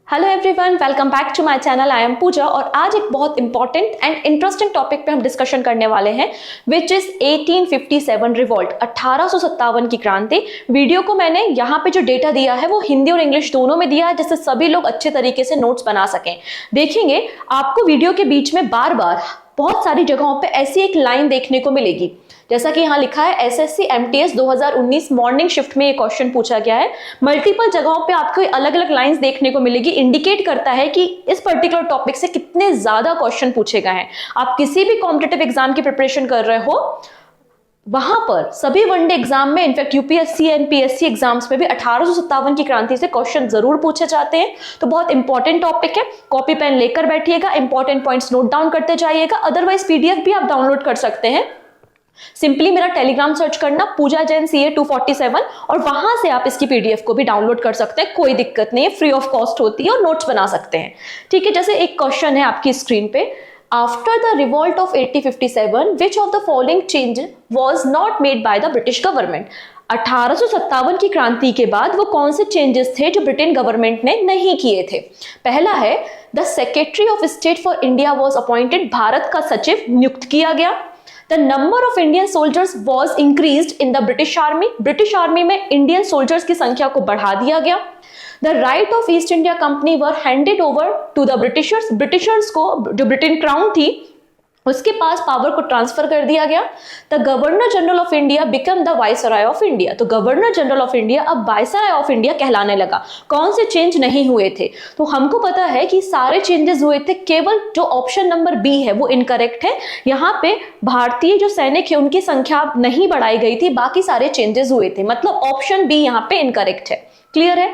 Hello everyone, welcome back to my channel. I am Pooja और आज एक बहुत इंपॉर्टेंट एंड इंटरेस्टिंग टॉपिक पे हम डिस्कशन करने वाले हैं विच इज 1857 रिवॉल्ट, 1857 की क्रांति। वीडियो को मैंने यहाँ पे जो डेटा दिया है वो हिंदी और इंग्लिश दोनों में दिया है जिससे सभी लोग अच्छे तरीके से नोट्स बना सकें। देखेंगे आपको वीडियो के बीच में बार बार बहुत सारी जगहों पे ऐसी एक लाइन देखने को मिलेगी, जैसा कि यहाँ लिखा है एसएससी एमटीएस 2019 मॉर्निंग शिफ्ट में ये क्वेश्चन पूछा गया है। मल्टीपल जगहों पे आपको अलग अलग लाइंस देखने को मिलेगी, इंडिकेट करता है कि इस पर्टिकुलर टॉपिक से कितने ज्यादा क्वेश्चन पूछे गए हैं। आप किसी भी कॉम्पिटिटिव एग्जाम की प्रिपरेशन कर रहे हो, वहां पर सभी वनडे एग्जाम में, इनफैक्ट यूपीएससी एनपीएससी एग्जाम्स में भी 1857 की क्रांति से क्वेश्चन जरूर पूछे जाते हैं। तो बहुत इंपॉर्टेंट टॉपिक है, कॉपी पेन लेकर बैठिएगा, इंपॉर्टेंट पॉइंट्स नोट डाउन करते जाइएगा। अदरवाइज पीडीएफ भी आप डाउनलोड कर सकते हैं। सिंपली मेरा टेलीग्राम सर्च करना पूजा जैन CA 247 और वहां से आप इसकी पीडीएफ को भी डाउनलोड कर सकते हैं, कोई दिक्कत नहीं है, फ्री ऑफ कॉस्ट होती है और नोट्स बना सकते हैं। ठीक है, जैसे एक क्वेश्चन है आपकी स्क्रीन पे, after the revolt of 1857 which of the following change was not made by the British government. 1857 की क्रांति के बाद वो कौन से चेंजेस थे जो ब्रिटेन गवर्नमेंट ने नहीं किए थे। पहला है the secretary of state for India was appointed, Bharat का सचिव नियुक्त किया गया। The number of Indian soldiers was increased in the British Army. British Army में Indian soldiers की संख्या को बढ़ा दिया गया। The right of East India Company were handed over to the Britishers. Britishers को जो ब्रिटेन क्राउन थी उसके पास पावर को ट्रांसफर कर दिया गया। The governor general of India become the viceroy of India. तो गवर्नर जनरल ऑफ इंडिया अब वाइसराय ऑफ इंडिया कहलाने लगा। कौन से चेंज नहीं हुए थे? तो हमको पता है कि सारे चेंजेस हुए थे, केवल जो ऑप्शन नंबर बी है वो इनकरेक्ट है। यहाँ पे भारतीय जो सैनिक है उनकी संख्या नहीं बढ़ाई गई थी, बाकी सारे चेंजेस हुए थे, मतलब ऑप्शन बी यहाँ पे इनकरेक्ट है। क्लियर है?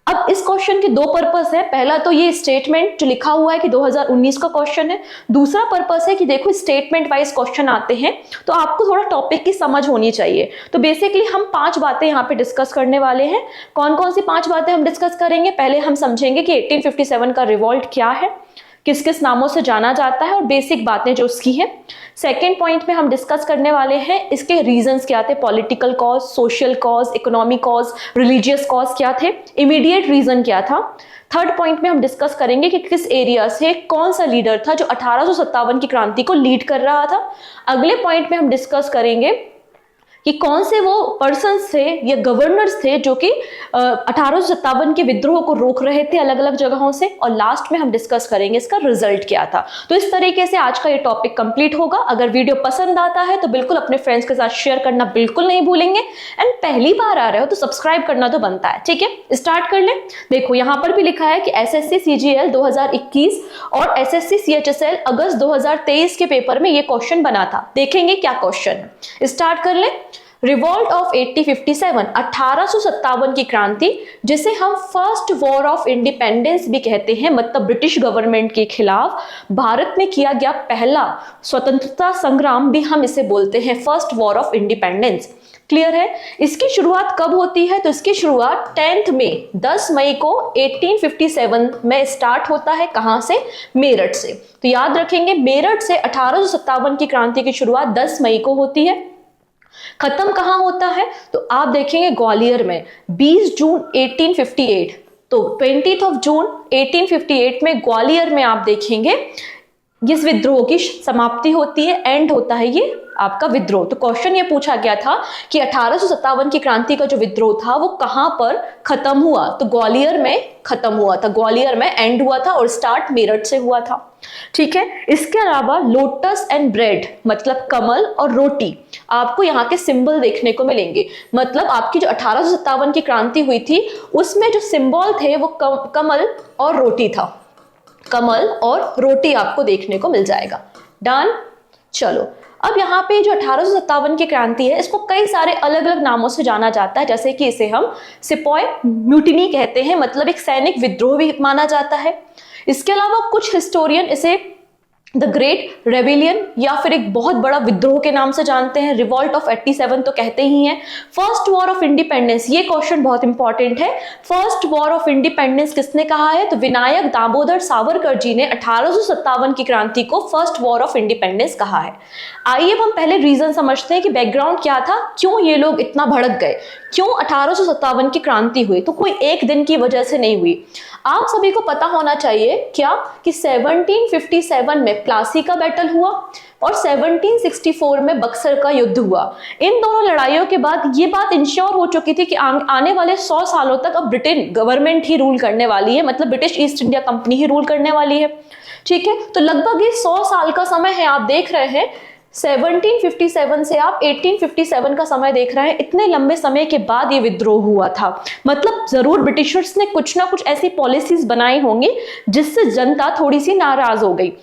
अब इस क्वेश्चन के दो पर्पस है। पहला तो ये स्टेटमेंट जो लिखा हुआ है कि 2019 का क्वेश्चन है। दूसरा पर्पस है कि देखो स्टेटमेंट वाइज क्वेश्चन आते हैं तो आपको थोड़ा टॉपिक की समझ होनी चाहिए। तो बेसिकली हम 5 बातें यहाँ पे डिस्कस करने वाले हैं। कौन कौन सी 5 बातें हम डिस्कस करेंगे? पहले हम समझेंगे कि 1857 का रिवॉल्ट क्या है, किस किस नामों से जाना जाता है और बेसिक बातें जो उसकी है। सेकेंड पॉइंट में हम डिस्कस करने वाले हैं इसके रीजंस क्या थे, political cause, social cause, economic cause, religious cause क्या थे, इमीडिएट रीजन क्या था। थर्ड पॉइंट में हम डिस्कस करेंगे कि किस एरिया से कौन सा लीडर था जो 1857 की क्रांति को लीड कर रहा था। अगले पॉइंट में हम डिस्कस करेंगे कि कौन से वो पर्सन थे या गवर्नर्स थे जो कि 1857 के विद्रोह को रोक रहे थे अलग अलग जगहों से। और लास्ट में हम डिस्कस करेंगे इसका रिजल्ट क्या था। तो इस तरीके से आज का ये टॉपिक कंप्लीट होगा। अगर वीडियो पसंद आता है तो बिल्कुल अपने फ्रेंड्स के साथ शेयर करना बिल्कुल नहीं भूलेंगे। एंड पहली बार आ रहे हो तो सब्सक्राइब करना तो बनता है। ठीक है, स्टार्ट कर ले। देखो यहाँ पर भी लिखा है कि SSC CGL 2021 और SSC CHSL अगस्त 2023 के पेपर में ये क्वेश्चन बना था। देखेंगे क्या क्वेश्चन है, स्टार्ट कर ले। रिवॉल्ट ऑफ 1857, 1857 की क्रांति, जिसे हम फर्स्ट वॉर ऑफ इंडिपेंडेंस भी कहते हैं, मतलब ब्रिटिश गवर्नमेंट के खिलाफ भारत में किया गया पहला स्वतंत्रता संग्राम भी हम इसे बोलते हैं, first war of independence. Clear है? इसकी शुरुआत कब होती है? तो इसकी शुरुआत 10 मई 10 मई को 1857 में स्टार्ट होता है। कहां से? मेरठ से। तो याद रखेंगे मेरठ से 1857 की क्रांति की शुरुआत 10 मई को होती है। खत्म कहां होता है? तो आप देखेंगे ग्वालियर में 20 जून 1858। तो 20 जून 1858 में ग्वालियर में आप देखेंगे इस विद्रोह की समाप्ति होती है, एंड होता है ये आपका विद्रोह। तो क्वेश्चन ये पूछा गया था कि 1857 की क्रांति का जो विद्रोह था वो कहां पर खत्म हुआ? तो ग्वालियर में खत्म हुआ था, ग्वालियर में एंड हुआ था और स्टार्ट मेरठ से हुआ था। ठीक है, इसके अलावा लोटस एंड ब्रेड मतलब कमल और रोटी आपको यहाँ के सिंबल देखने को मिलेंगे। मतलब आपकी जो 1857 की क्रांति हुई थी उसमें जो सिंबल थे वो कमल और रोटी था। कमल और रोटी आपको देखने को मिल जाएगा। डन। चलो, अब यहाँ पे जो 1857 की क्रांति है इसको कई सारे अलग अलग नामों से जाना जाता है, जैसे कि इसे हम सिपॉय म्यूटिनी कहते हैं, मतलब एक सैनिक विद्रोह भी माना जाता है। इसके अलावा कुछ हिस्टोरियन इसे द ग्रेट रेबिलियन या फिर एक बहुत बड़ा विद्रोह के नाम से जानते हैं, रिवॉल्ट ऑफ 87 तो कहते ही हैं। फर्स्ट वॉर ऑफ इंडिपेंडेंस, ये क्वेश्चन बहुत इंपॉर्टेंट है। फर्स्ट वॉर ऑफ इंडिपेंडेंस किसने कहा है? तो विनायक दामोदर सावरकर जी ने 1857 की क्रांति को फर्स्ट वॉर ऑफ इंडिपेंडेंस कहा है। आइए हम पहले रीजन समझते हैं कि बैकग्राउंड क्या था, क्यों ये लोग इतना भड़क गए, क्यों 1857 की क्रांति हुई। तो कोई एक दिन की वजह से नहीं हुई। आप सभी को पता होना चाहिए क्या कि 1757 में प्लासी का बैटल हुआ और 1764 में बक्सर का युद्ध हुआ। इन दोनों लड़ाइयों के बाद ये बात इंश्योर हो चुकी थी कि आने वाले 100 सालों तक अब ब्रिटेन गवर्नमेंट ही रूल करने वाली है, मतलब ब्रिटिश ईस्ट इंडिया कंपनी ही रूल करने वाली है। ठीक है, तो लगभग ये 100 साल का समय है। आप देख रहे हैं 1757 से आप 1857 का समय देख रहे हैं। इतने लंबे समय के बाद ये विद्रोह हुआ था, मतलब जरूर ब्रिटिशर्स ने कुछ ना कुछ ऐसी पॉलिसीज बनाई होंगी जिससे जनता थोड़ी सी नाराज हो गई।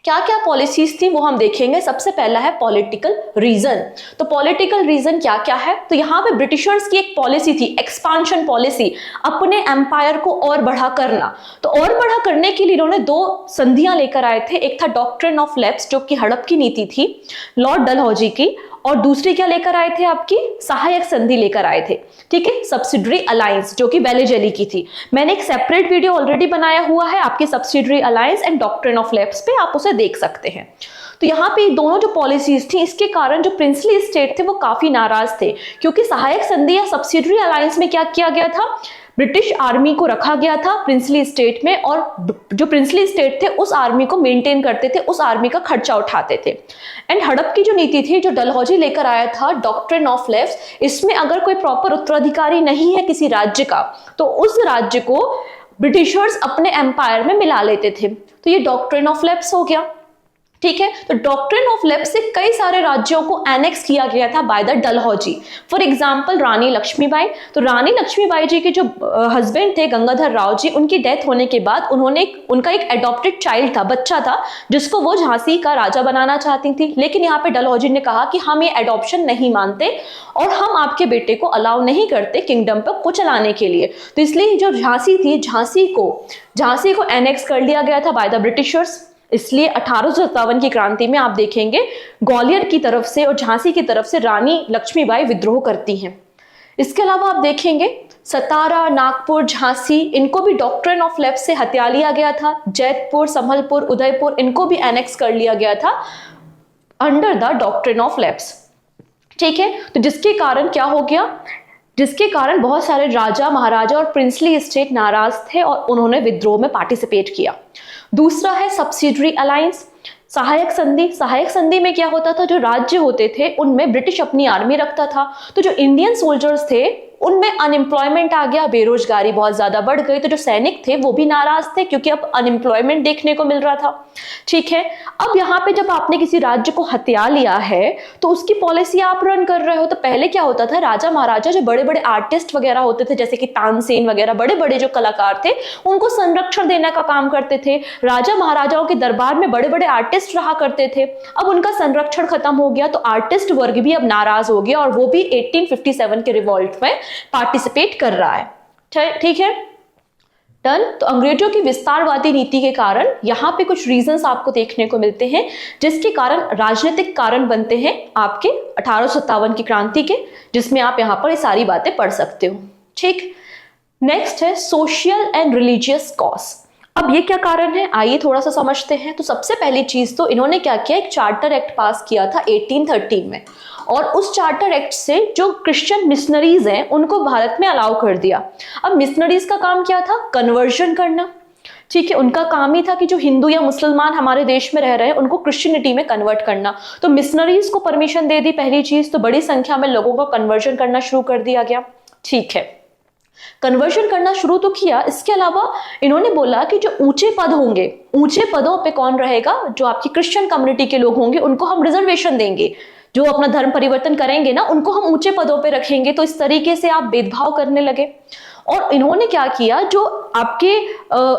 क्या क्या पॉलिसीज थी वो हम देखेंगे। सबसे पहला है पॉलिटिकल रीजन। तो पॉलिटिकल रीजन क्या क्या है? तो यहाँ पे ब्रिटिशर्स की एक पॉलिसी थी, एक्सपांशन पॉलिसी, अपने एम्पायर को और बढ़ा करना। तो और बढ़ा करने के लिए इन्होंने 2 संधियां लेकर आए थे। एक था डॉक्ट्रिन ऑफ लैप्स जो कि हड़प की नीति थी लॉर्ड डलहौजी की, और दूसरी क्या लेकर आए थे? आपकी सहायक संधि लेकर आए थे। ठीक है, सब्सिडरी अलायंस जो कि वेलेजली की थी। मैंने एक सेपरेट वीडियो ऑलरेडी बनाया हुआ है आपकी subsidiary alliance and doctrine of lapse पे, आप उसे देख सकते हैं। तो यहाँ पे दोनों जो पॉलिसीज थी इसके कारण जो प्रिंसली स्टेट थे वो काफी नाराज थे, क्योंकि सहायक संधि या सब्सिडरी अलायंस में क्या किया गया था? ब्रिटिश आर्मी को रखा गया था प्रिंसली स्टेट में, और जो प्रिंसली स्टेट थे उस आर्मी को मेंटेन करते थे, उस आर्मी का खर्चा उठाते थे। एंड हड़प की जो नीति थी जो डलहौजी लेकर आया था, डॉक्ट्रिन ऑफ लैप्स, इसमें अगर कोई प्रॉपर उत्तराधिकारी नहीं है किसी राज्य का तो उस राज्य को ब्रिटिशर्स अपने एम्पायर में मिला लेते थे। तो ये डॉक्ट्रिन ऑफ लैप्स हो गया। ठीक है, तो डॉक्ट्रिन ऑफ लैप्स से कई सारे राज्यों को एनेक्स किया गया था by the Dalhousie. For example Rani Lakshmibai. तो रानी लक्ष्मीबाई जी के जो हस्बैंड थे गंगाधर राव जी, उनकी डेथ होने के बाद उनका एक एडॉप्टेड चाइल्ड था, बच्चा था, जिसको वो झांसी का राजा बनाना चाहती थी। लेकिन यहाँ पे डलहौजी ने कहा कि हम ये एडॉप्शन नहीं मानते और हम आपके बेटे को अलाउ नहीं करते किंगडम को चलाने के लिए। तो इसलिए जो झांसी थी, झांसी को एनेक्स कर लिया गया था बाय द ब्रिटिशर्स। इसलिए 1857 की क्रांति में आप देखेंगे ग्वालियर की तरफ से और झांसी की तरफ से रानी लक्ष्मीबाई विद्रोह करती हैं। इसके अलावा आप देखेंगे सतारा, नागपुर, झांसी, इनको भी डॉक्ट्रिन ऑफ लैप्स से हत्या लिया गया था। जैतपुर, संभलपुर, उदयपुर, इनको भी एनेक्स कर लिया गया था under the doctrine of lapse. ठीक है, तो जिसके कारण क्या हो गया? जिसके कारण बहुत सारे राजा, महाराजा और प्रिंसली स्टेट नाराज थे और उन्होंने विद्रोह में पार्टिसिपेट किया। दूसरा है सब्सिडरी अलायंस, सहायक संधि। सहायक संधि में क्या होता था? जो राज्य होते थे उनमें ब्रिटिश अपनी आर्मी रखता था, तो जो इंडियन सोल्जर्स थे उनमें अनएम्प्लॉयमेंट आ गया, बेरोजगारी बहुत ज्यादा बढ़ गई। तो जो सैनिक थे वो भी नाराज थे क्योंकि अब अनएम्प्लॉयमेंट देखने को मिल रहा था। ठीक है, अब यहाँ पे जब आपने किसी राज्य को हत्या लिया है तो उसकी पॉलिसी आप रन कर रहे हो। तो पहले क्या होता था? राजा महाराजा जो बड़े बड़े आर्टिस्ट वगैरह होते थे, जैसे कि तानसेन वगैरह बड़े बड़े जो कलाकार थे, उनको संरक्षण देने का काम करते थे। राजा महाराजाओं के दरबार में बड़े बड़े आर्टिस्ट रहा करते थे। अब उनका संरक्षण खत्म हो गया तो आर्टिस्ट वर्ग भी अब नाराज हो गया और वो भी 1857 के रिवॉल्ट में पार्टिसिपेट कर रहा है। ठीक है, डन। तो अंग्रेजों की विस्तारवादी नीति के कारण यहाँ पे कुछ रीजंस आपको देखने को मिलते हैं जिसके कारण राजनीतिक कारण बनते हैं आपके 1857 की क्रांति के, जिसमें आप यहाँ पर ये सारी बातें पढ़ सकते हो। ठीक, नेक्स्ट है सोशल एंड रिलीजियस कॉज। अब ये क्या कारण है, आइए थोड़ा सा समझते हैं। तो सबसे पहली चीज तो इन्होंने क्या किया, एक चार्टर एक्ट पास किया था 1813 में, और उस चार्टर एक्ट से जो क्रिश्चियन मिशनरीज हैं उनको भारत में अलाउ कर दिया। अब मिशनरीज का काम क्या था? कन्वर्जन करना। ठीक है, उनका काम ही था कि जो हिंदू या मुसलमान हमारे देश में रह रहे हैं उनको क्रिश्चियनिटी में कन्वर्ट करना। तो मिशनरीज को परमिशन दे दी पहली चीज, तो बड़ी संख्या में लोगों का कन्वर्जन करना शुरू कर दिया गया। ठीक है, कन्वर्जन करना शुरू तो किया। इसके अलावा इन्होंने बोला कि जो ऊंचे पद होंगे, ऊंचे पदों पे कौन रहेगा? जो आपकी क्रिश्चियन कम्युनिटी के लोग होंगे उनको हम रिजर्वेशन देंगे। जो अपना धर्म परिवर्तन करेंगे ना उनको हम ऊंचे पदों पे रखेंगे। तो इस तरीके से आप भेदभाव करने लगे। और इन्होंने क्या किया, जो आपके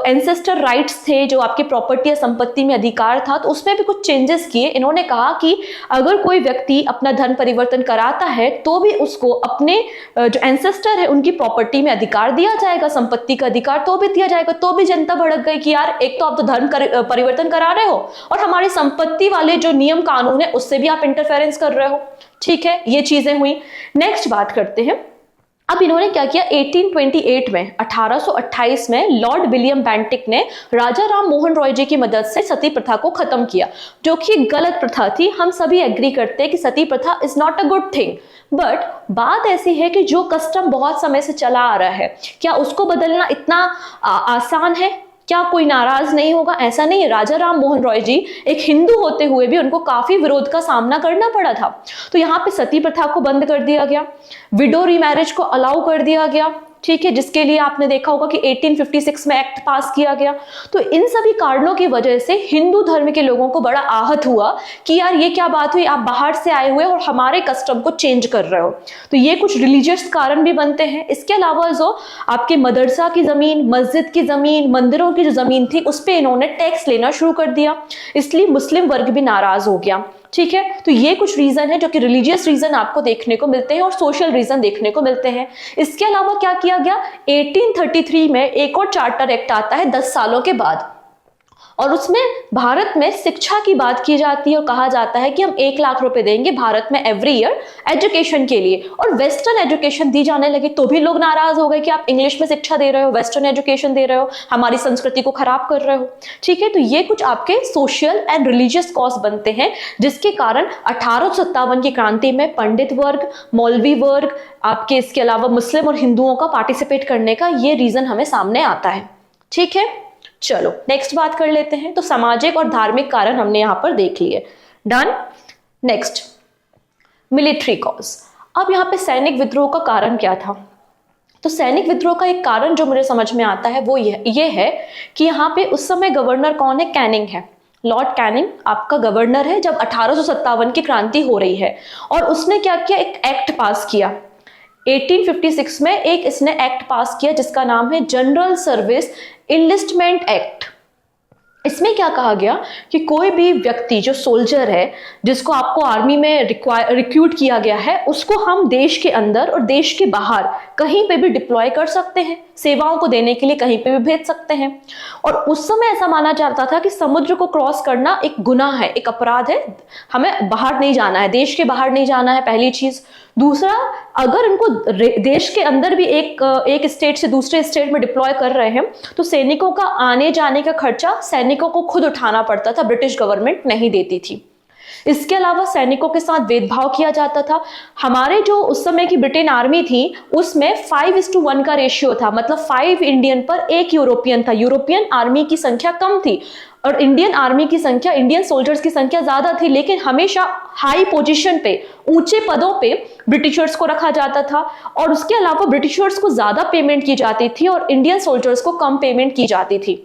एंसेस्टर राइट्स थे, जो आपके प्रॉपर्टी या संपत्ति में अधिकार था, तो उसमें भी कुछ चेंजेस किए। इन्होंने कहा कि अगर कोई व्यक्ति अपना धर्म परिवर्तन कराता है तो भी उसको अपने जो एंसेस्टर है उनकी प्रॉपर्टी में अधिकार दिया जाएगा, संपत्ति का अधिकार तो भी दिया जाएगा। तो भी जनता भड़क गई कि यार एक तो आप तो धर्म परिवर्तन करा रहे हो और हमारी संपत्ति वाले जो नियम कानून है उससे भी आप इंटरफेरेंस कर रहे हो। ठीक है, ये चीजें हुई। नेक्स्ट बात करते हैं। अब इन्होंने क्या किया, 1828 में 1828 में लॉर्ड विलियम बेंटिक ने राजा राम मोहन रॉय जी की मदद से सती प्रथा को खत्म किया, जो कि गलत प्रथा थी। हम सभी एग्री करते हैं कि सती प्रथा is not a good thing, but बात ऐसी है कि जो कस्टम बहुत समय से चला आ रहा है, क्या उसको बदलना इतना आसान है? क्या कोई नाराज नहीं होगा? ऐसा नहीं है। राजा राम मोहन रॉय जी एक हिंदू होते हुए भी उनको काफी विरोध का सामना करना पड़ा था। तो यहाँ पे सती प्रथा को बंद कर दिया गया, विडो रीमैरिज को अलाउ कर दिया गया। ठीक है, जिसके लिए आपने देखा होगा कि 1856 में एक्ट पास किया गया। तो इन सभी कारणों की वजह से हिंदू धर्म के लोगों को बड़ा आहत हुआ कि यार ये क्या बात हुई, आप बाहर से आए हुए और हमारे कस्टम को चेंज कर रहे हो। तो ये कुछ रिलीजियस कारण भी बनते हैं। इसके अलावा जो आपके मदरसा की जमीन, मस्जिद की जमीन, मंदिरों की जो जमीन थी उस पर इन्होंने टैक्स लेना शुरू कर दिया, इसलिए मुस्लिम वर्ग भी नाराज हो गया। ठीक है, तो ये कुछ रीजन है जो कि रिलीजियस रीजन आपको देखने को मिलते हैं और सोशल रीजन देखने को मिलते हैं। इसके अलावा क्या किया गया, 1833 में एक और चार्टर एक्ट आता है 10 सालों के बाद, और उसमें भारत में शिक्षा की बात की जाती है और कहा जाता है कि हम 1 लाख रुपए देंगे भारत में एवरी ईयर एजुकेशन के लिए। और वेस्टर्न एजुकेशन दी जाने लगी तो भी लोग नाराज हो गए कि आप इंग्लिश में शिक्षा दे रहे हो, वेस्टर्न एजुकेशन दे रहे हो, हमारी संस्कृति को खराब कर रहे हो। ठीक है, तो ये कुछ आपके सोशल एंड रिलीजियस कॉज बनते हैं, जिसके कारण 1857 की क्रांति में पंडित वर्ग, मौलवी वर्ग, आपके इसके अलावा मुस्लिम और हिंदुओं का पार्टिसिपेट करने का ये रीजन हमें सामने आता है। ठीक है, चलो नेक्स्ट बात कर लेते हैं। तो सामाजिक और धार्मिक कारण हमने यहां पर देख लिए, डन। Next, military cause. अब यहां पे सैनिक विद्रोह का कारण क्या था? तो सैनिक विद्रोह का एक कारण जो मुझे समझ में आता है वो ये है कि यहाँ पे उस समय गवर्नर कौन है? कैनिंग है। लॉर्ड कैनिंग आपका गवर्नर है जब 1857 की क्रांति हो रही है, और उसने क्या किया, एक एक्ट पास किया 1856 में। एक इसने एक्ट पास किया जिसका नाम है जनरल सर्विस इनलिस्टमेंट एक्ट। इसमें क्या कहा गया कि कोई भी व्यक्ति जो सोल्जर है, जिसको आपको आर्मी में रिक्रूट किया गया है, उसको हम देश के अंदर और देश के बाहर कहीं पे भी डिप्लॉय कर सकते हैं, सेवाओं को देने के लिए कहीं पे भी भेज सकते हैं। और उस समय ऐसा माना जाता था कि समुद्र को क्रॉस करना एक गुनाह है, एक अपराध है, हमें बाहर नहीं जाना है, देश के बाहर नहीं जाना है, पहली चीज। दूसरा, अगर इनको देश के अंदर भी एक स्टेट से दूसरे स्टेट में डिप्लॉय कर रहे हैं तो सैनिकों का आने जाने का खर्चा सैनिकों को खुद उठाना पड़ता था, ब्रिटिश गवर्नमेंट नहीं देती थी। इसके अलावा सैनिकों के साथ भेदभाव किया जाता था। हमारे जो उस समय की ब्रिटेन आर्मी थी उसमें 5:1 का रेशियो था, मतलब 5 इंडियन पर 1 यूरोपियन था। यूरोपियन आर्मी की संख्या कम थी और इंडियन आर्मी की संख्या, इंडियन सोल्जर्स की संख्या ज्यादा थी, लेकिन हमेशा हाई पोजीशन पे, ऊंचे पदों पे ब्रिटिशर्स को रखा जाता था। और उसके अलावा ब्रिटिशर्स को ज्यादा पेमेंट की जाती थी और इंडियन सोल्जर्स को कम पेमेंट की जाती थी।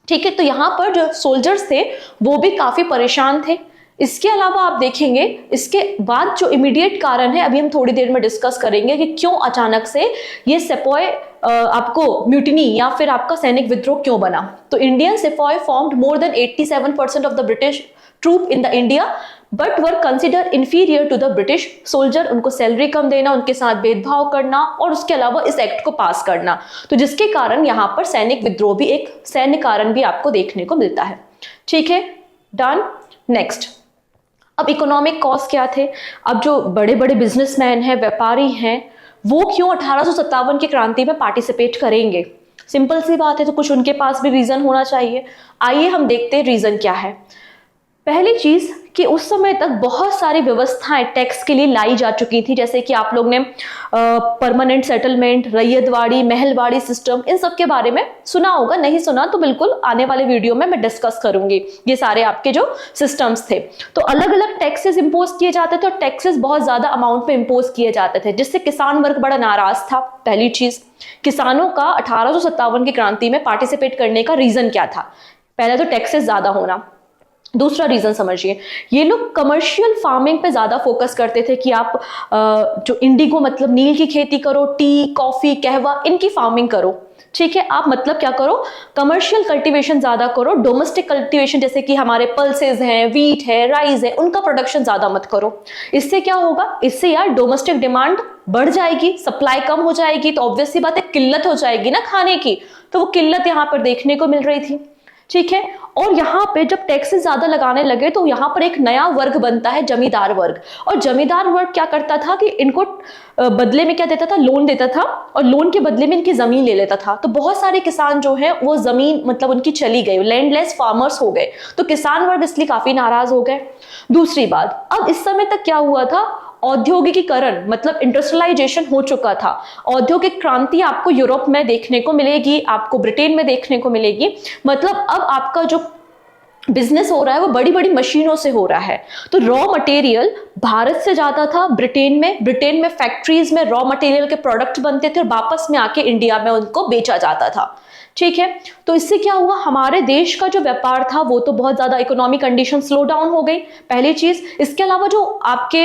ठीक है, तो यहाँ पर जो सोल्जर्स थे वो भी काफी परेशान थे। इसके अलावा आप देखेंगे इसके बाद जो इमीडिएट कारण है, अभी हम थोड़ी देर में डिस्कस करेंगे कि क्यों अचानक से ये सेपॉय आपको म्यूटिनी या फिर आपका सैनिक विद्रोह क्यों बना। तो Indian sepoy formed more than 87% of the British troop in the India but were consider inferior to the British soldier. उनको सैलरी कम देना, उनके साथ भेदभाव करना और उसके अलावा इस एक्ट को पास करना, तो जिसके कारण यहाँ पर सैनिक विद्रोह भी एक सैन्य कारण भी आपको देखने को मिलता है। ठीक है, डन। नेक्स्ट, अब इकोनॉमिक कॉज क्या थे? अब जो बड़े बड़े बिजनेसमैन हैं, व्यापारी हैं, वो क्यों 1857 की क्रांति में पार्टिसिपेट करेंगे? सिंपल सी बात है, तो कुछ उनके पास भी रीजन होना चाहिए। आइए हम देखते हैं रीजन क्या है। पहली चीज कि उस समय तक बहुत सारी व्यवस्थाएं टैक्स के लिए लाई जा चुकी थी, जैसे कि आप लोग ने permanent settlement, Ryotwari, Mahalwari system, इन सब के बारे में सुना होगा। नहीं सुना तो बिल्कुल आने वाले वीडियो में मैं डिस्कस करूंगी ये सारे आपके जो सिस्टम्स थे। तो अलग अलग टैक्सेस इंपोज किए जाते थे और टैक्सेस बहुत ज्यादा अमाउंट में इंपोज किए जाते थे, जिससे किसान वर्ग बड़ा नाराज था। पहली चीज, किसानों का 1857 की क्रांति में पार्टिसिपेट करने का रीजन क्या था? पहले तो टैक्सेस ज्यादा होना, दूसरा रीजन समझिए, ये लोग कमर्शियल फार्मिंग पे ज्यादा फोकस करते थे कि आप जो इंडिगो मतलब नील की खेती करो, टी, कॉफी, कहवा, इनकी फार्मिंग करो। ठीक है, आप मतलब क्या करो, कमर्शियल कल्टीवेशन ज्यादा करो, डोमेस्टिक कल्टीवेशन जैसे कि हमारे पल्सेस हैं, वीट है, राइस है, उनका प्रोडक्शन ज्यादा मत करो। इससे क्या होगा, इससे यार डोमेस्टिक डिमांड बढ़ जाएगी, सप्लाई कम हो जाएगी, तो ऑब्वियस सी बात है किल्लत हो जाएगी ना खाने की, तो वो किल्लत यहाँ पर देखने को मिल रही थी। ठीक है, और यहाँ पे जब टैक्सेस ज्यादा लगाने लगे तो यहाँ पर एक नया वर्ग बनता है, जमींदार वर्ग। और जमींदार वर्ग क्या करता था कि इनको बदले में क्या देता था, लोन देता था, और लोन के बदले में इनकी जमीन ले लेता था। तो बहुत सारे किसान जो है वो जमीन मतलब उनकी चली गई, लैंडलेस फार्मर्स हो गए, तो किसान वर्ग इसलिए काफी नाराज हो गए। दूसरी बात, अब इस समय तक क्या हुआ था, औद्योगिकीकरण मतलब इंडस्ट्रियलाइजेशन हो चुका था। औद्योगिक क्रांति आपको यूरोप में देखने को मिलेगी, आपको ब्रिटेन में देखने को मिलेगी। मतलब अब आपका जो बिजनेस हो रहा है वो बड़ी बड़ी मशीनों से हो रहा है। तो रॉ मटेरियल भारत से जाता था ब्रिटेन में फैक्ट्रीज में रॉ मटेरियल के प्रोडक्ट बनते थे और वापस में आके इंडिया में उनको बेचा जाता था। ठीक है, तो इससे क्या हुआ, हमारे देश का जो व्यापार था वो तो बहुत ज्यादा इकोनॉमिक कंडीशन स्लो डाउन हो गई, पहली चीज। इसके अलावा जो आपके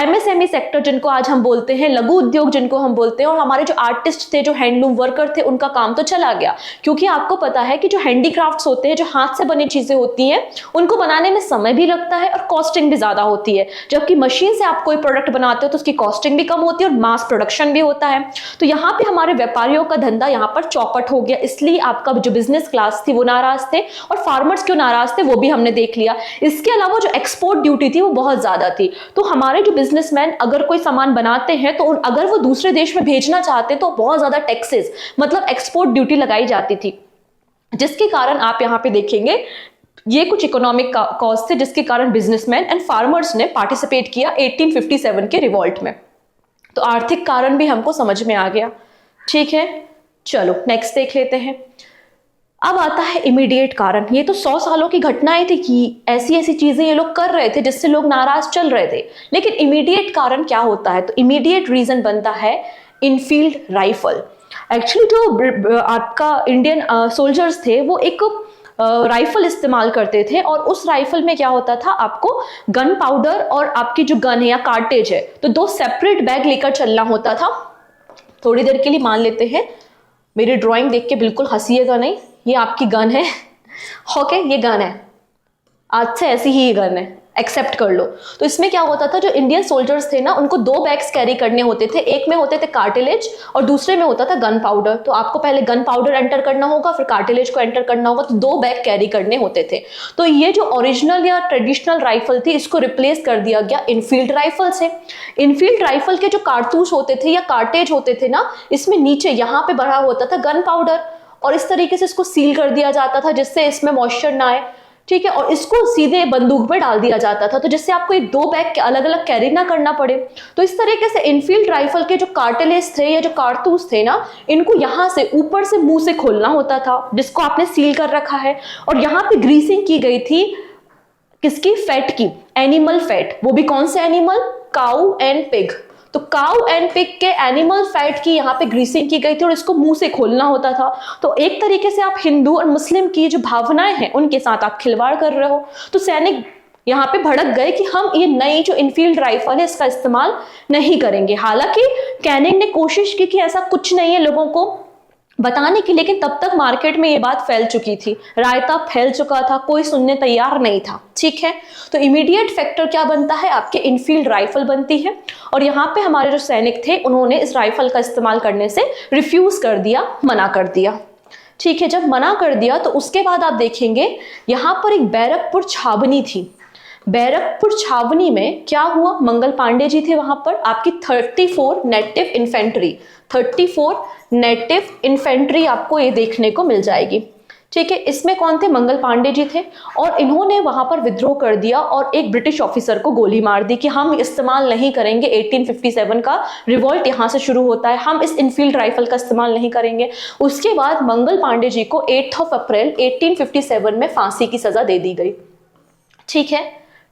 एमएसएमई सेक्टर जिनको आज हम बोलते हैं, लघु उद्योग जिनको हम बोलते हैं, और हमारे जो आर्टिस्ट थे, जो हैंडलूम वर्कर थे, उनका काम तो चला गया। क्योंकि आपको पता है कि जो हैंडीक्राफ्ट्स होते हैं, जो हाथ से बनी चीजें होती हैं, उनको बनाने में समय भी लगता है और कॉस्टिंग भी ज्यादा होती है। जबकि मशीन से आप कोई प्रोडक्ट बनाते हो तो उसकी कॉस्टिंग भी कम होती है और मास प्रोडक्शन भी होता है। तो यहाँ पे हमारे व्यापारियों का धंधा यहाँ पर चौपट हो गया, इसलिए आपका जो बिजनेस क्लास थी वो नाराज थे, और फार्मर्स क्यों नाराज थे वो भी हमने देख लिया। इसके अलावा जो एक्सपोर्ट ड्यूटी थी वो बहुत ज्यादा थी। तो हमारे जो बिजनेसमैन अगर कोई सामान बनाते हैं तो अगर वो दूसरे देश में भेजना चाहते हैं तो बहुत ज्यादा टैक्सेस मतलब एक्सपोर्ट ड्यूटी लगाई जाती थी, जिसके कारण आप यहाँ पे देखेंगे ये कुछ इकोनॉमिक कॉज थे जिसके कारण बिजनेसमैन एंड फार्मर्स ने पार्टिसिपेट किया 1857 के रिवॉल्ट में। तो आर्थिक कारण भी हमको समझ में आ गया। ठीक है, चलो नेक्स्ट देख लेते हैं। अब आता है इमीडिएट कारण। ये तो 100 सालों की घटनाएं थी कि ऐसी ऐसी चीजें ये लोग कर रहे थे जिससे लोग नाराज चल रहे थे, लेकिन इमीडिएट कारण क्या होता है, तो इमीडिएट रीजन बनता है इनफील्ड राइफल। एक्चुअली जो आपका इंडियन सोल्जर्स थे वो एक राइफल इस्तेमाल करते थे, और उस राइफल में क्या होता था, आपको गन पाउडर और आपकी जो गन है या कार्टेज है, तो दो सेपरेट बैग लेकर चलना होता था। थोड़ी देर के लिए मान लेते हैं, मेरी ड्राइंग देख के बिल्कुल हंसीएगा नहीं, ये आपकी गन है, ओके, ये गन है, आज से ऐसी ही गन है, एक्सेप्ट कर लो। तो इसमें क्या होता था, जो इंडियन सोल्जर्स थे ना, उनको दो बैग्स कैरी करने होते थे, एक में होते थे कार्टिलेज और दूसरे में होता था गन पाउडर। तो आपको पहले गन पाउडर एंटर करना होगा, फिर कार्टिलेज को एंटर करना होगा, तो दो बैग कैरी करने होते थे। तो ये जो ओरिजिनल या ट्रेडिशनल राइफल थी, इसको रिप्लेस कर दिया गया इनफील्ड राइफल से। इनफील्ड राइफल के जो कारतूस होते थे या कार्टेज होते थे ना, इसमें नीचे यहाँ पे भरा होता था गन पाउडर, और इस तरीके से इसको सील कर दिया जाता था जिससे इसमें मॉइस्चर ना आए। ठीक है, और इसको सीधे बंदूक पे डाल दिया जाता था, तो जिससे आपको ये दो बैग अलग अलग कैरी ना करना पड़े। तो इस तरीके से इनफील्ड राइफल के जो कार्टिलेज थे या जो कारतूस थे ना, इनको यहाँ से ऊपर से मुंह से खोलना होता था, जिसको आपने सील कर रखा है, और यहाँ पे ग्रीसिंग की गई थी किसकी, फैट की, एनिमल फैट। वो भी कौन से एनिमल, काऊ एंड पिग। तो काऊ एंड पिग के एनिमल फैट की यहाँ पे ग्रीसिंग की गई थी और इसको मुंह से खोलना होता था। तो एक तरीके से आप हिंदू और मुस्लिम की जो भावनाएं हैं उनके साथ आप खिलवाड़ कर रहे हो। तो सैनिक यहाँ पे भड़क गए कि हम ये नई जो इनफील्ड राइफल है इसका इस्तेमाल नहीं करेंगे। हालांकि कैनिंग ने कोशिश की कि ऐसा कुछ नहीं है लोगों को बताने की, लेकिन तब तक मार्केट में ये बात फैल चुकी थी, रायता फैल चुका था, कोई सुनने तैयार नहीं था। ठीक है, तो इमीडिएट फैक्टर क्या बनता है, आपके इनफील्ड राइफल बनती है, और यहाँ पे हमारे जो सैनिक थे उन्होंने इस राइफल का इस्तेमाल करने से रिफ्यूज कर दिया, मना कर दिया। ठीक है, जब मना कर दिया तो उसके बाद आप देखेंगे यहाँ पर एक बैरकपुर छावनी थी। बैरकपुर छावनी में क्या हुआ, मंगल पांडे जी थे वहां पर, आपकी 34 नेटिव इन्फेंट्री, 34 नेटिव इन्फेंट्री आपको ये देखने को मिल जाएगी। ठीक है, इसमें कौन थे, मंगल पांडे जी थे, और इन्होंने वहां पर विद्रोह कर दिया और एक ब्रिटिश ऑफिसर को गोली मार दी कि हम इस्तेमाल नहीं करेंगे, 1857 का रिवॉल्ट यहां से शुरू होता है, हम इस इनफील्ड राइफल का इस्तेमाल नहीं करेंगे। उसके बाद मंगल पांडे जी को 8 अप्रैल 1857 में फांसी की सजा दे दी गई। ठीक है,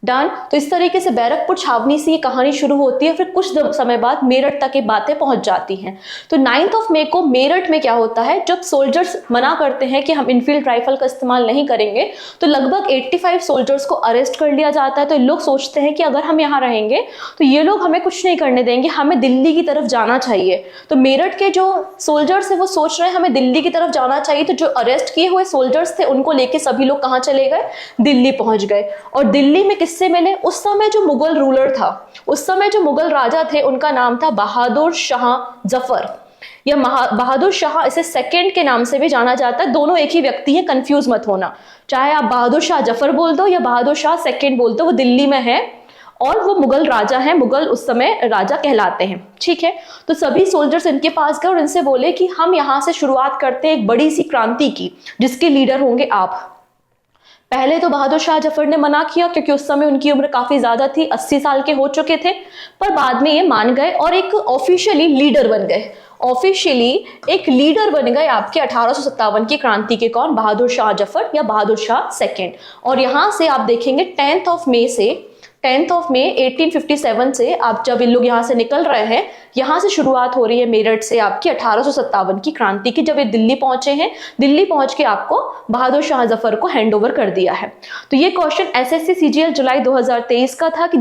डन। तो इस तरीके से बैरकपुर छावनी से ये कहानी शुरू होती है, फिर कुछ समय बाद मेरठ तक ये बातें पहुंच जाती हैं। तो 9 मई को मेरठ में क्या होता है, जब सोल्जर्स मना करते हैं कि हम इनफील्ड राइफल का इस्तेमाल नहीं करेंगे, तो लगभग 85 सोल्जर्स को अरेस्ट कर लिया जाता है। तो लोग सोचते हैं कि अगर हम यहाँ रहेंगे तो ये लोग हमें कुछ नहीं करने देंगे, हमें दिल्ली की तरफ जाना चाहिए। तो मेरठ के जो सोल्जर्स है वो सोच रहे हैं हमें दिल्ली की तरफ जाना चाहिए। तो जो अरेस्ट किए हुए सोल्जर्स थे उनको लेके सभी लोग कहाँ चले गए, दिल्ली पहुंच गए। और दिल्ली में किससे मिले, उस समय जो मुगल रूलर था, उस समय जो मुगल राजा थे उनका नाम था बहादुर शाह जफर, या बहादुर शाह, इसे सेकंड के नाम से भी जाना जाता है। दोनों एक ही व्यक्ति है, कंफ्यूज मत होना, चाहे आप बहादुर शाह जफर बोल दो या बहादुर शाह सेकंड बोल दो, वो दिल्ली में है और वो मुगल राजा हैं, मुगल उस समय राजा कहलाते हैं। ठीक है, तो सभी सोल्जर्स इनके पास गए और इनसे बोले कि हम यहाँ से शुरुआत करते हैं एक बड़ी सी क्रांति की, जिसके लीडर होंगे आप। पहले तो बहादुर शाह जफर ने मना किया क्योंकि उस समय उनकी उम्र काफी ज्यादा थी, 80 साल के हो चुके थे, पर बाद में ये मान गए और एक ऑफिशियली लीडर बन गए। ऑफिशियली एक लीडर बन गए आपके 1857 की क्रांति के। कौन, बहादुर शाह जफर या बहादुर शाह सेकंड। और यहां से आप देखेंगे 10 मई 1857 से आप जब इन लोग यहाँ से निकल रहे हैं, यहाँ से शुरुआत हो रही है मेरठ से आपकी 1857 की क्रांति की। जब ये दिल्ली पहुंचे हैं, दिल्ली पहुंच के आपको बहादुर शाह जफर को हैंड ओवर कर दिया है। तो ये क्वेश्चन एसएससी सीजीएल जुलाई 2023 का था कि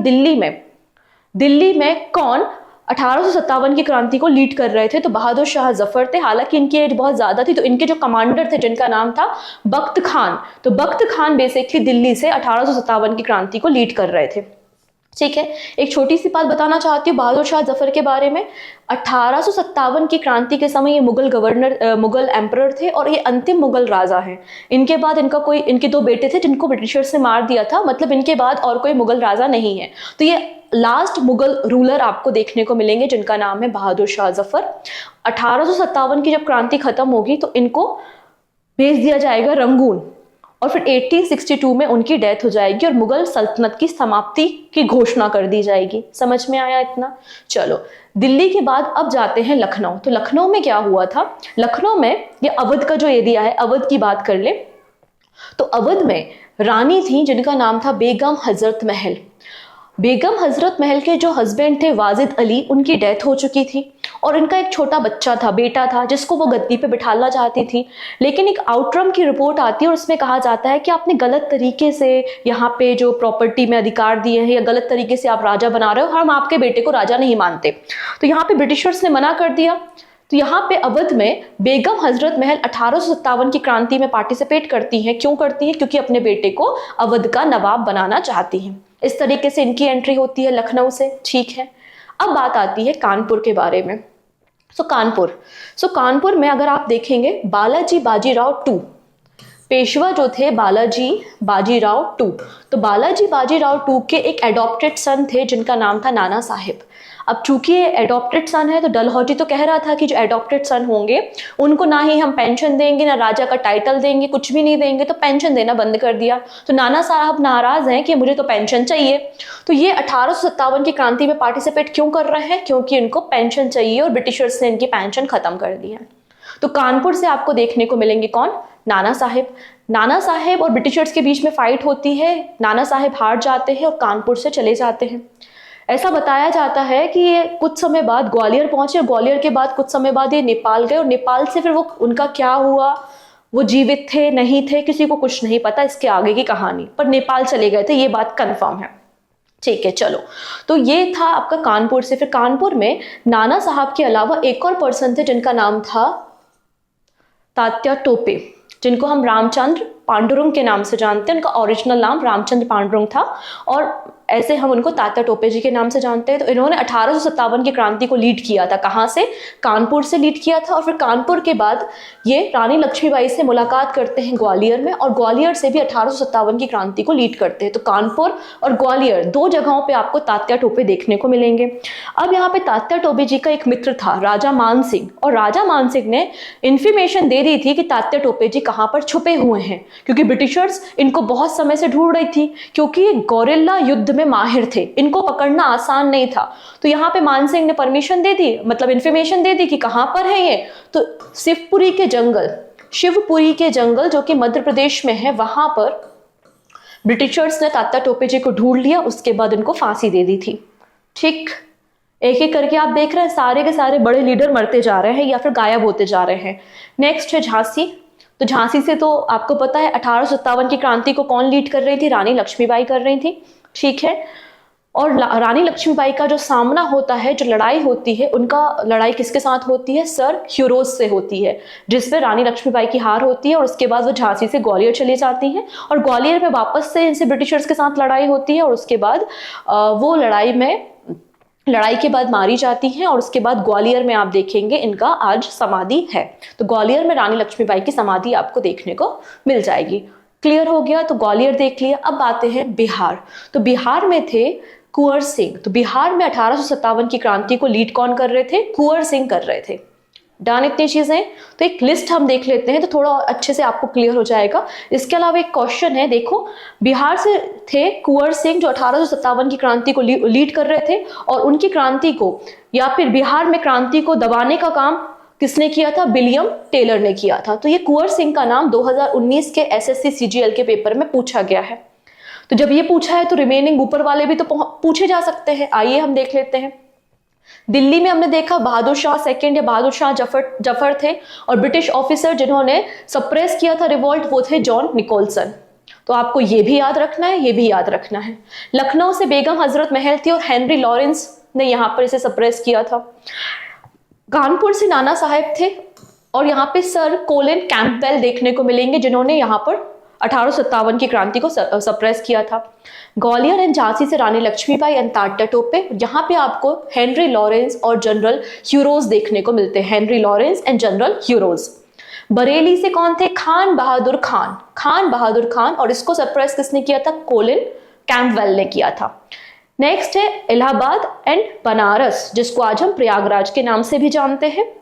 दिल्ली में कौन 1857 की क्रांति को लीड कर रहे थे। तो बहादुर शाह जफर थे, हालांकि इनकी एज बहुत ज्यादा थी। तो इनके जो कमांडर थे जिनका नाम था बख्त खान, तो बख्त खान बेसिकली दिल्ली से 1857 की क्रांति को लीड कर रहे थे। ठीक है, एक छोटी सी बात बताना चाहती हूँ बहादुर शाह जफर के बारे में। 1857 की क्रांति के समय ये मुगल एम्परर थे और ये अंतिम मुगल राजा हैं। इनके बाद इनके 2 बेटे थे जिनको ब्रिटिशर्स ने मार दिया था, मतलब इनके बाद और कोई मुगल राजा नहीं है। तो ये लास्ट मुगल रूलर आपको देखने को मिलेंगे जिनका नाम है बहादुर शाह जफर। 1857 की जब क्रांति खत्म होगी तो इनको भेज दिया जाएगा रंगून और फिर 1862 में उनकी डेथ हो जाएगी और मुगल सल्तनत की समाप्ति की घोषणा कर दी जाएगी। समझ में आया इतना? चलो, दिल्ली के बाद अब जाते हैं लखनऊ। तो लखनऊ में क्या हुआ था, लखनऊ में ये अवध का जो एरिया है, अवध की बात कर ले तो अवध में रानी थी जिनका नाम था बेगम हजरत महल। बेगम हजरत महल के जो हस्बैंड थे वाजिद अली, उनकी डेथ हो चुकी थी और इनका एक छोटा बच्चा था, बेटा था, जिसको वो गद्दी पे बिठाना चाहती थी। लेकिन एक आउटरम की रिपोर्ट आती है और उसमें कहा जाता है कि आपने गलत तरीके से यहाँ पे जो प्रॉपर्टी में अधिकार दिए हैं या गलत तरीके से आप राजा बना रहे हो, हम आपके बेटे को राजा नहीं मानते। तो यहाँ पे ब्रिटिशर्स ने मना कर दिया। तो यहाँ पे अवध में बेगम हजरत महल 1857 की क्रांति में पार्टिसिपेट करती हैं। क्यों करती हैं? क्योंकि अपने बेटे को अवध का नवाब बनाना चाहती हैं। इस तरीके से इनकी एंट्री होती है लखनऊ से। ठीक है, अब बात आती है कानपुर के बारे में। कानपुर में अगर आप देखेंगे बालाजी बाजीराव 2 पेशवा जो थे, बालाजी बाजीराव 2, तो बालाजी बाजीराव 2 के एक एडॉप्टेड सन थे जिनका नाम था नाना साहिब। अब चूंकि ये एडॉप्टेड सन है तो डलहौजी तो कह रहा था कि जो एडॉप्टेड सन होंगे उनको ना ही हम पेंशन देंगे, ना राजा का टाइटल देंगे, कुछ भी नहीं देंगे, तो पेंशन देना बंद कर दिया। तो नाना साहब नाराज हैं कि मुझे तो पेंशन चाहिए। तो ये 1857 की क्रांति में पार्टिसिपेट क्यों कर रहे हैं? क्योंकि इनको पेंशन चाहिए और ब्रिटिशर्स ने इनकी पेंशन खत्म कर दी है। तो कानपुर से आपको देखने को मिलेंगे कौन? नाना साहेब और ब्रिटिशर्स के बीच में फाइट होती है। नाना साहेब हार जाते हैं और कानपुर से चले जाते हैं। ऐसा बताया जाता है कि ये कुछ समय बाद ग्वालियर पहुंचे और ग्वालियर के बाद कुछ समय बाद ये नेपाल गए और नेपाल से फिर वो उनका क्या हुआ, वो जीवित थे नहीं थे, किसी को कुछ नहीं पता इसके आगे की कहानी, पर नेपाल चले गए थे, ये बात कंफर्म है। ठीक है, चलो, तो ये था आपका कानपुर से। फिर कानपुर में नाना साहब के अलावा एक और पर्सन थे जिनका नाम था तात्या टोपे, जिनको हम रामचंद्र पांडुरंग के नाम से जानते हैं। उनका ओरिजिनल नाम रामचंद्र पांडुरंग था और ऐसे हम उनको तात्या टोपे जी के नाम से जानते हैं। तो इन्होंने 1857 की क्रांति को लीड किया था। कहाँ से? कानपुर से लीड किया था। और फिर कानपुर के बाद ये रानी लक्ष्मीबाई से मुलाकात करते हैं ग्वालियर में और ग्वालियर से भी 1857 की क्रांति को लीड करते हैं। तो कानपुर और ग्वालियर 2 जगहों पे आपको तात्या टोपे देखने को मिलेंगे। अब यहाँ पे तात्या टोपे जी का एक मित्र था राजा मान सिंह, और राजा मान सिंह ने इंफॉर्मेशन दे दी थी कि तात्या टोपे जी कहाँ पर छुपे हुए हैं, क्योंकि ब्रिटिशर्स इनको बहुत समय से ढूंढ रही थी, क्योंकि ये गोरिल्ला युद्ध में माहिर थे, इनको पकड़ना आसान नहीं था। तो यहाँ पे मान सिंह ने परमिशन दे दी, मतलब इंफॉर्मेशन दे दी कि कहाँ पर है ये। तो शिवपुरी के जंगल जो कि मध्य प्रदेश में है, वहां पर ब्रिटिशर्स ने तात्या टोपे जी को ढूंढ लिया, उसके बाद उनको फांसी दे दी थी। ठीक, एक एक करके आप देख रहे हैं सारे के सारे बड़े लीडर मरते जा रहे हैं या फिर गायब होते जा रहे हैं। नेक्स्ट है झांसी। तो झांसी से तो आपको पता है 1857 की क्रांति को कौन लीड कर रही थी? रानी लक्ष्मीबाई कर रही थी। ठीक है, और रानी लक्ष्मीबाई का जो सामना होता है, जो लड़ाई होती है, उनका लड़ाई किसके साथ होती है? सर ह्यूरोज से होती है, जिसमें रानी लक्ष्मीबाई की हार होती है और उसके बाद वो झांसी से ग्वालियर चली जाती हैं और ग्वालियर में वापस से इनसे ब्रिटिशर्स के साथ लड़ाई होती है और उसके बाद वो लड़ाई के बाद मारी जाती हैं और उसके बाद ग्वालियर में आप देखेंगे इनका आज समाधि है। तो ग्वालियर में रानी लक्ष्मीबाई की समाधि आपको देखने को मिल जाएगी। क्लियर हो गया? तो ग्वालियर देख लिया। अब आते हैं बिहार। तो बिहार में थे कुंवर सिंह। तो बिहार में 1857 की क्रांति को लीड कौन कर रहे थे? कुंवर सिंह कर रहे थे। डन इतनी चीजें। तो एक लिस्ट हम देख लेते हैं तो थोड़ा अच्छे से आपको क्लियर हो जाएगा। इसके अलावा एक क्वेश्चन है, देखो, बिहार से थे कुंवर सिंह जो 1857 की क्रांति को लीड कर रहे थे और उनकी क्रांति को या फिर बिहार में क्रांति को दबाने का काम किसने किया था? विलियम टेलर ने किया था। तो ये कुंवर सिंह का नाम 2019 के एसएससी सीजीएल के पेपर में पूछा गया है। तो जब ये पूछा है तो रिमेनिंग ऊपर वाले भी तो पूछे जा सकते हैं। आइए हम देख लेते हैं। दिल्ली में हमने देखा बहादुर शाह सेकंड या बहादुर शाह जफर थे और ब्रिटिश ऑफिसर जिन्होंने सप्रेस किया था रिवोल्ट वो थे जॉन निकोलसन। तो आपको ये भी याद रखना है, ये भी याद रखना है। लखनऊ से बेगम हजरत महल थी और हेनरी लॉरेंस ने यहाँ पर इसे सप्रेस किया था। कानपुर से नाना साहेब थे और यहाँ पे सर कोलिन कैंपबेल देखने को मिलेंगे जिन्होंने यहाँ पर 1857 की क्रांति को सप्रेस किया था। ग्वालियर एंड झांसी से रानी लक्ष्मीबाई एंड तात्या टोपे। यहाँ पे आपको हेनरी लॉरेंस और जनरल ह्यूरोज देखने को मिलते हैं। Henry Lawrence and general Hugh Rose. Bareilly से कौन थे? खान बहादुर खान। खान बहादुर खान, और इसको सप्रेस किसने किया था? कोलिन कैंपबेल ने किया था। नेक्स्ट है इलाहाबाद एंड बनारस, जिसको आज हम प्रयागराज के नाम से भी जानते हैं।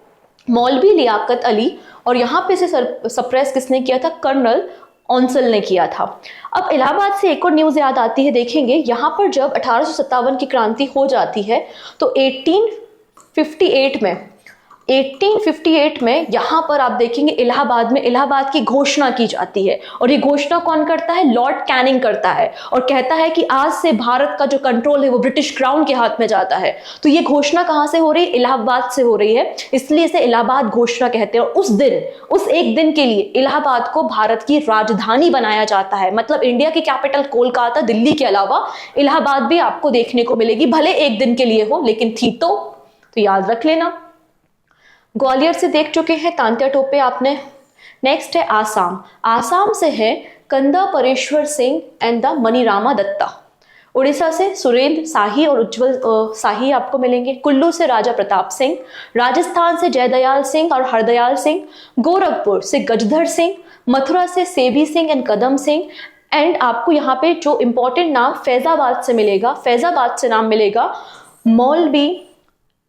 मौलवी लियाकत अली, और यहाँ पे से सप्रेस किसने किया था? कर्नल औंसल ने किया था। अब इलाहाबाद से एक और न्यूज याद आती है, देखेंगे यहाँ पर जब 1857 की क्रांति हो जाती है तो 1858 में यहाँ पर आप देखेंगे इलाहाबाद में इलाहाबाद की घोषणा की जाती है और ये घोषणा कौन करता है? लॉर्ड कैनिंग करता है और कहता है कि आज से भारत का जो कंट्रोल है वो ब्रिटिश क्राउन के हाथ में जाता है। तो ये घोषणा कहाँ से हो रही है? इलाहाबाद से हो रही है, इसलिए इसे इलाहाबाद घोषणा कहते हैं। और उस एक दिन के लिए इलाहाबाद को भारत की राजधानी बनाया जाता है। मतलब इंडिया की कैपिटल कोलकाता, दिल्ली के अलावा इलाहाबाद भी आपको देखने को मिलेगी, भले एक दिन के लिए हो लेकिन थी तो याद रख लेना। ग्वालियर से देख चुके हैं तात्या टोपे आपने। नेक्स्ट है आसाम। आसाम से है कंदा परेश्वर सिंह एंड द मनीरामा दत्ता। उड़ीसा से सुरेंद्र शाही और उज्जवल शाही आपको मिलेंगे। कुल्लू से राजा प्रताप सिंह। राजस्थान से जयदयाल सिंह और हरदयाल सिंह। गोरखपुर से गजधर सिंह। मथुरा से सेवी Singh and Kadam Singh. And आपको यहाँ पे जो इंपॉर्टेंट नाम फैजाबाद से मिलेगा, फैजाबाद से नाम मिलेगा मौलवी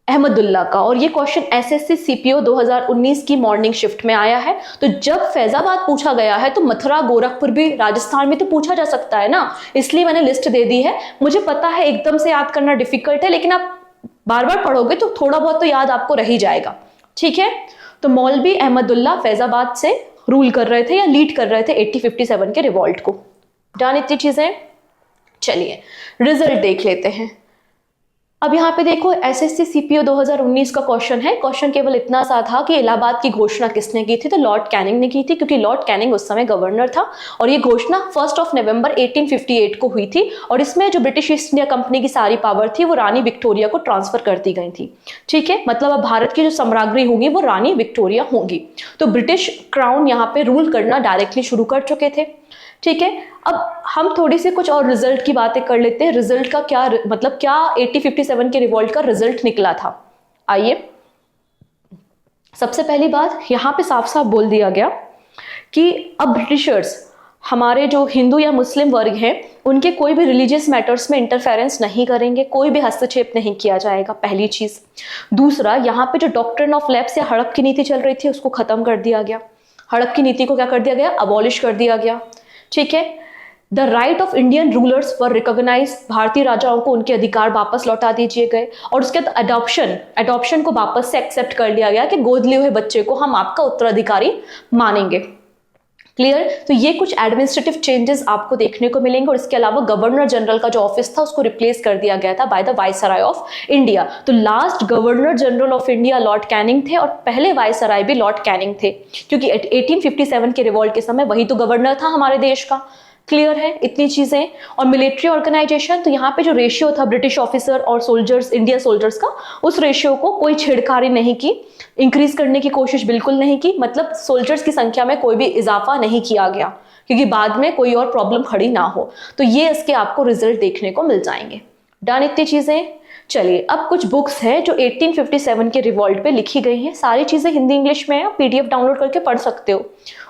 अहमदुल्ला का। और ये क्वेश्चन एसएससी सीपीओ 2019 की मॉर्निंग शिफ्ट में आया है। तो जब फैजाबाद पूछा गया है तो मथुरा गोरखपुर भी राजस्थान में तो पूछा जा सकता है ना, इसलिए मैंने लिस्ट दे दी है। मुझे पता है एकदम से याद करना डिफिकल्ट है, लेकिन आप बार बार पढ़ोगे तो थोड़ा बहुत तो याद आपको रह ही जाएगा। ठीक है, तो मौलवी अहमदुल्ला फैजाबाद से रूल कर रहे थे या लीड कर रहे थे 1857 के रिवॉल्ट को। डन इतनी चीजें। चलिए रिजल्ट देख लेते हैं। अब यहाँ पे देखो एसएससी सीपीओ 2019 का क्वेश्चन है। क्वेश्चन केवल इतना सा था कि इलाहाबाद की घोषणा किसने की थी? तो लॉर्ड कैनिंग ने की थी, क्योंकि लॉर्ड कैनिंग उस समय गवर्नर था और ये घोषणा 1 नवंबर 1858 को हुई थी। और इसमें जो ब्रिटिश ईस्ट इंडिया कंपनी की सारी पावर थी वो रानी विक्टोरिया को ट्रांसफर कर दी गई थी। ठीक है, मतलब अब भारत की जो सम्राज्ञी होंगी वो रानी विक्टोरिया होंगी। तो ब्रिटिश क्राउन यहाँ पे रूल करना डायरेक्टली शुरू कर चुके थे। ठीक है, अब हम थोड़ी सी कुछ और रिजल्ट की बातें कर लेते हैं। रिजल्ट का क्या मतलब, क्या 1857 के रिवॉल्ट का रिजल्ट निकला था? आइए, सबसे पहली बात यहाँ पे साफ साफ बोल दिया गया कि अब ब्रिटिशर्स हमारे जो हिंदू या मुस्लिम वर्ग हैं उनके कोई भी रिलीजियस मैटर्स में इंटरफेरेंस नहीं करेंगे, कोई भी हस्तक्षेप नहीं किया जाएगा, पहली चीज। दूसरा, यहाँ पे जो डॉक्ट्रिन ऑफ लैप्स या हड़प की नीति चल रही थी उसको खत्म कर दिया गया। हड़प की नीति को क्या कर दिया गया? अबॉलिश कर दिया गया। ठीक है, the right of Indian rulers were recognise, भारतीय राजाओं को उनके अधिकार वापस लौटा दीजिए गए। और उसके बाद अडॉप्शन को वापस से एक्सेप्ट कर लिया गया कि गोद लिए हुए बच्चे को हम आपका उत्तराधिकारी मानेंगे। क्लियर। तो ये कुछ एडमिनिस्ट्रेटिव चेंजेस आपको देखने को मिलेंगे और इसके अलावा गवर्नर जनरल का जो ऑफिस था उसको रिप्लेस कर दिया गया था by the viceroy of India. तो last governor general of India Lord Canning थे और पहले वाइसराय भी लॉर्ड कैनिंग थे, क्योंकि 1857 के रिवॉल्ट के समय वही तो गवर्नर था हमारे देश का। क्लियर है इतनी चीजें। और मिलिट्री ऑर्गेनाइजेशन, तो यहाँ पे जो रेशियो था ब्रिटिश ऑफिसर और सोल्जर्स, इंडियन सोल्जर्स का, उस रेशियो को कोई छेड़खानी नहीं की, इंक्रीज करने की कोशिश बिल्कुल नहीं की, मतलब सोल्जर्स की संख्या में कोई भी इजाफा नहीं किया गया क्योंकि बाद में कोई और प्रॉब्लम खड़ी ना हो। तो ये इसके आपको रिजल्ट देखने को मिल जाएंगे। डन इतनी चीजें। चलिए अब कुछ बुक्स हैं जो 1857 के रिवॉल्ट पे लिखी गई हैं। सारी चीजें हिंदी इंग्लिश में है, आप PDF डाउनलोड करके पढ़ सकते हो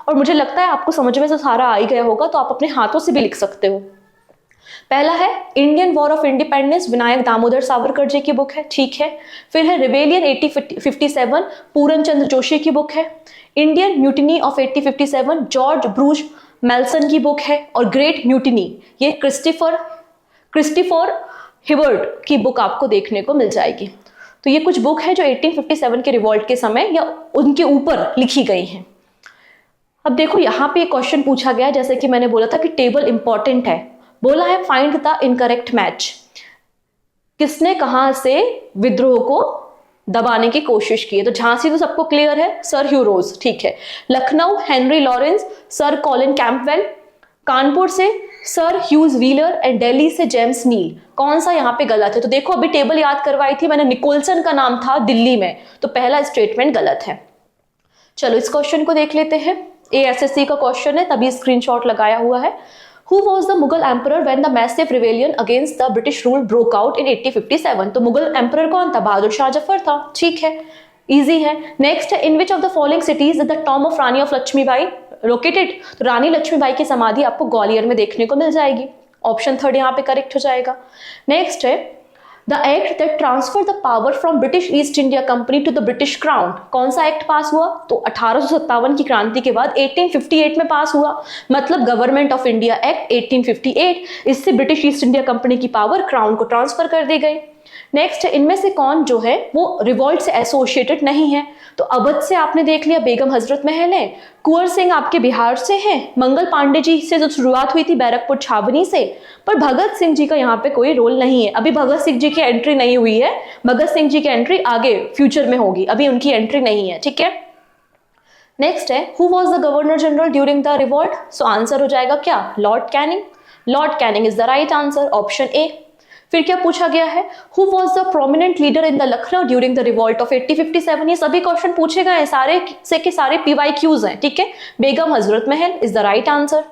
और मुझे लगता है आपको समझ में तो सारा आ ही गया होगा, तो आप अपने हाथों से भी लिख सकते हो। पहला है Indian war of independence, Vinayak Damodar Savarkar ji की बुक है, ठीक है। फिर है रिवेलियन 1857, पूरन चंद्र जोशी की बुक है। Indian mutiny of 1857, George Bruce Malleson की बुक है। और ग्रेट म्यूटिनी, ये क्रिस्टोफर हिवर्ड की बुक आपको देखने को मिल जाएगी। तो ये कुछ बुक है जो 1857 के रिवॉल्ट के समय या उनके ऊपर लिखी गई हैं। अब देखो यहाँ पे क्वेश्चन पूछा गया, जैसे कि मैंने बोला था कि टेबल इंपॉर्टेंट है। बोला है फाइंड द इनकरेक्ट मैच, किसने कहां से विद्रोह को दबाने की कोशिश की है। तो झांसी तो सबको क्लियर है, सर ह्यूरोज, ठीक है। Lucknow Henry Lawrence, sir Colin Campbell. Kanpur से sir Hugh Wheeler and Delhi से जेम्स नील। कौन सा यहाँ पे गलत है? तो देखो अभी टेबल याद करवाई थी मैंने, निकोलसन का नाम था दिल्ली में, तो पहला स्टेटमेंट गलत है। चलो इस क्वेश्चन को देख लेते हैं। ASSC का क्वेश्चन है, तभी स्क्रीनशॉट लगाया हुआ है। Who was the Mughal emperor when the massive rebellion against the British rule broke out in 1857? तो मुगल एम्परर कौन था? बहादुर शाह जफर था, ठीक है, इजी है। नेक्स्ट है in which of the following cities is the tomb of Rani of Lakshmibai located? तो रानी लक्ष्मीबाई की समाधि आपको ग्वालियर में देखने को मिल जाएगी। ऑप्शन 3 यहाँ पे करेक्ट हो जाएगा। नेक्स्ट है the act that transfer the power from British East India Company to the British crown. कौन सा एक्ट पास हुआ? तो 1857 की क्रांति के बाद 1858 में पास हुआ, मतलब गवर्नमेंट ऑफ इंडिया एक्ट 1858। इससे ब्रिटिश ईस्ट इंडिया कंपनी की पावर क्राउन को ट्रांसफर कर दी गई। नेक्स्ट इनमें से कौन जो है वो रिवॉल्ट से एसोसिएटेड नहीं है? तो अवध से आपने देख लिया बेगम हजरत महल है, कुंवर सिंह आपके बिहार से हैं, मंगल पांडे जी से जो शुरुआत हुई थी बैरकपुर छावनी से, पर भगत सिंह जी का यहाँ पे कोई रोल नहीं है। अभी भगत सिंह जी की एंट्री नहीं हुई है, भगत सिंह जी की एंट्री आगे फ्यूचर में होगी, अभी उनकी एंट्री नहीं है, ठीक है। नेक्स्ट है who was the governor general during the revolt? So answer हो जाएगा क्या? Lord Canning. Lord Canning is the right answer, option A. फिर क्या पूछा गया है? Who was the prominent leader in the Lucknow during the revolt of 1857? ये सभी क्वेश्चन पूछे गए हैं, सारे से के सारे PYQs हैं, ठीक है। Begum Hazrat Mahal is the right answer.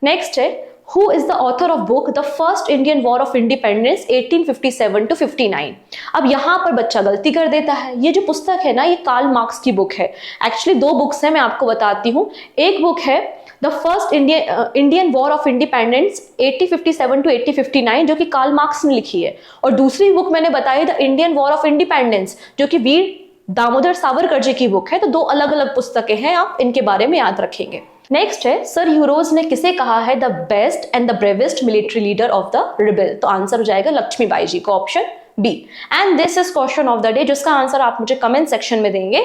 Next है who is the author of book the first Indian war of independence 1857 to 59? अब यहाँ पर बच्चा गलती कर देता है, ये जो पुस्तक है ना ये कार्ल मार्क्स की बुक है। एक्चुअली 2 बुक्स हैं, मैं आपको बताती हूँ। एक बुक है the first Indian war of independence 1857 to 1859 जो कि कार्ल मार्क्स ने लिखी है, और दूसरी बुक मैंने बताई the Indian war of independence जो कि वीर दामोदर सावरकर जी की बुक है। तो 2 अलग अलग पुस्तकें हैं, आप इनके बारे में याद रखेंगे। नेक्स्ट है सर ह्यूरोज ने किसे कहा है the best and the bravest military leader of the rebel? तो आंसर हो जाएगा लक्ष्मीबाई जी को, option B. And this is question of the day, जिसका आंसर आप मुझे कमेंट सेक्शन में देंगे।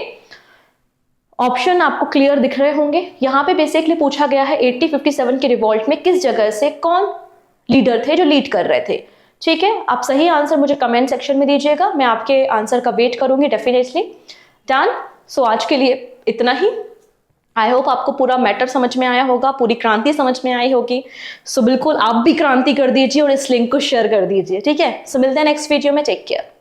ऑप्शन आपको क्लियर दिख रहे होंगे। यहाँ पे बेसिकली पूछा गया है 1857 के रिवॉल्ट में किस जगह से कौन लीडर थे जो लीड कर रहे थे, ठीक है। आप सही आंसर मुझे कमेंट सेक्शन में दीजिएगा, मैं आपके आंसर का वेट करूंगी डेफिनेटली। डन। सो आज के लिए इतना ही। आई होप आपको पूरा मैटर समझ में आया होगा, पूरी क्रांति समझ में आई होगी। सो बिल्कुल आप भी क्रांति कर दीजिए और इस लिंक को शेयर कर दीजिए, ठीक है। सो मिलते हैं नेक्स्ट वीडियो में, टेक केयर।